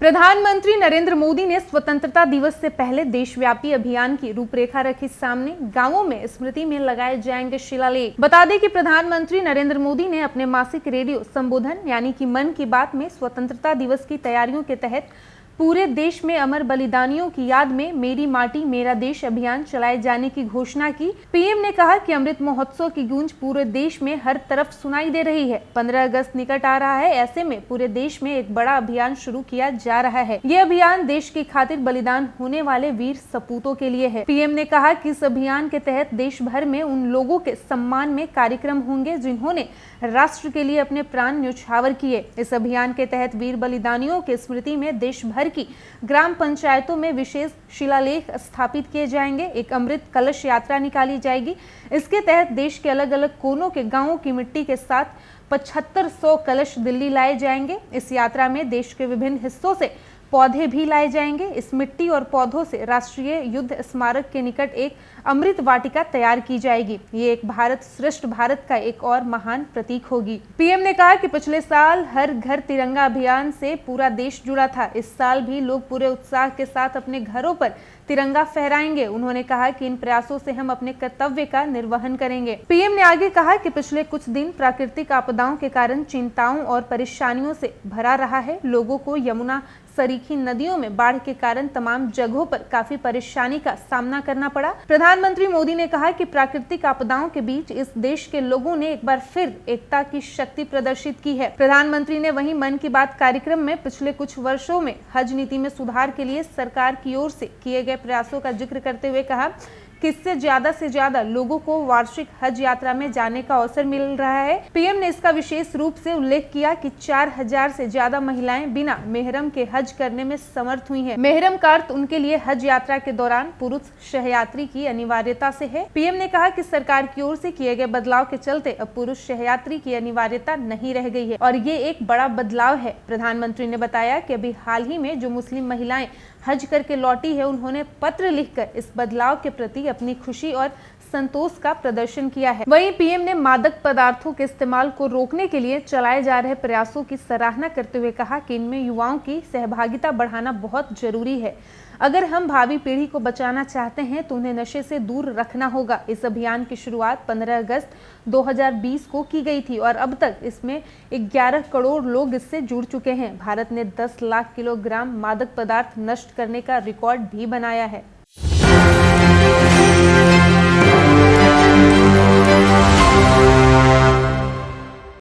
प्रधानमंत्री नरेंद्र मोदी ने स्वतंत्रता दिवस से पहले देशव्यापी अभियान की रूपरेखा रखी सामने। गांवों में स्मृति में लगाए जाएंगे शिलालेख। बता दें कि प्रधानमंत्री नरेंद्र मोदी ने अपने मासिक रेडियो संबोधन यानी कि मन की बात में स्वतंत्रता दिवस की तैयारियों के तहत पूरे देश में अमर बलिदानियों की याद में मेरी माटी मेरा देश अभियान चलाए जाने की घोषणा की। पीएम ने कहा कि अमृत महोत्सव की गूंज पूरे देश में हर तरफ सुनाई दे रही है। 15 अगस्त निकट आ रहा है, ऐसे में पूरे देश में एक बड़ा अभियान शुरू किया जा रहा है। ये अभियान देश की खातिर बलिदान होने वाले वीर सपूतों के लिए है। पीएम ने कहा कि इस अभियान के तहत देश भर में उन लोगों के सम्मान में कार्यक्रम होंगे जिन्होंने राष्ट्र के लिए अपने प्राण न्यौछावर किए। इस अभियान के तहत वीर बलिदानियों की स्मृति में देश भर की ग्राम पंचायतों में विशेष शिलालेख स्थापित किए जाएंगे। एक अमृत कलश यात्रा निकाली जाएगी। इसके तहत देश के अलग अलग कोनों के गांवों की मिट्टी के साथ 7500 कलश दिल्ली लाए जाएंगे। इस यात्रा में देश के विभिन्न हिस्सों से पौधे भी लाए जाएंगे। इस मिट्टी और पौधों से राष्ट्रीय युद्ध स्मारक के निकट एक अमृत वाटिका तैयार की जाएगी। ये एक भारत श्रेष्ठ भारत का एक और महान प्रतीक होगी। पीएम ने कहा कि पिछले साल हर घर तिरंगा अभियान से पूरा देश जुड़ा था। इस साल भी लोग पूरे उत्साह के साथ अपने घरों पर तिरंगा फहराएंगे। उन्होंने कहा कि इन प्रयासों से हम अपने कर्तव्य का निर्वहन करेंगे। पीएम ने आगे कहा कि पिछले कुछ दिन प्राकृतिक आपदाओं के कारण चिंताओं और परेशानियों से भरा रहा है। लोगों को यमुना सरीखी नदियों में बाढ़ के कारण तमाम जगहों पर काफी परेशानी का सामना करना पड़ा। प्रधानमंत्री मोदी ने कहा कि प्राकृतिक आपदाओं के बीच इस देश के लोगों ने एक बार फिर एकता की शक्ति प्रदर्शित की है। प्रधानमंत्री ने वहीं मन की बात कार्यक्रम में पिछले कुछ वर्षों में हज नीति में सुधार के लिए सरकार की ओर से किए गए प्रयासों का जिक्र करते हुए कहा कि इससे ज्यादा लोगों को वार्षिक हज यात्रा में जाने का अवसर मिल रहा है। पीएम ने इसका विशेष रूप से उल्लेख किया कि 4000 से ज्यादा महिलाएं बिना मेहरम के हज करने में समर्थ हुई हैं। मेहरम का अर्थ उनके लिए हज यात्रा के दौरान पुरुष सहयात्री की अनिवार्यता से है। पीएम ने कहा कि सरकार की ओर से किए गए बदलाव के चलते अब पुरुष सहयात्री की अनिवार्यता नहीं रह गई है और ये एक बड़ा बदलाव है। प्रधानमंत्री ने बताया कि अभी हाल ही में जो मुस्लिम महिलाएं हज करके लौटी है, उन्होंने पत्र लिखकर इस बदलाव के प्रति अपनी खुशी और संतोष का प्रदर्शन किया है। वहीं पीएम ने मादक पदार्थों के इस्तेमाल को रोकने के लिए चलाए जा रहे प्रयासों की सराहना करते हुए कहा कि इनमें युवाओं की सहभागिता बढ़ाना बहुत जरूरी है। अगर हम भावी पीढ़ी को बचाना चाहते हैं तो उन्हें नशे से दूर रखना होगा। इस अभियान की शुरुआत 15 अगस्त 2020 को की गई थी और अब तक इसमें 11 करोड़ लोग इससे जुड़ चुके हैं। भारत ने 10 लाख किलोग्राम मादक पदार्थ नष्ट करने का रिकॉर्ड भी बनाया है।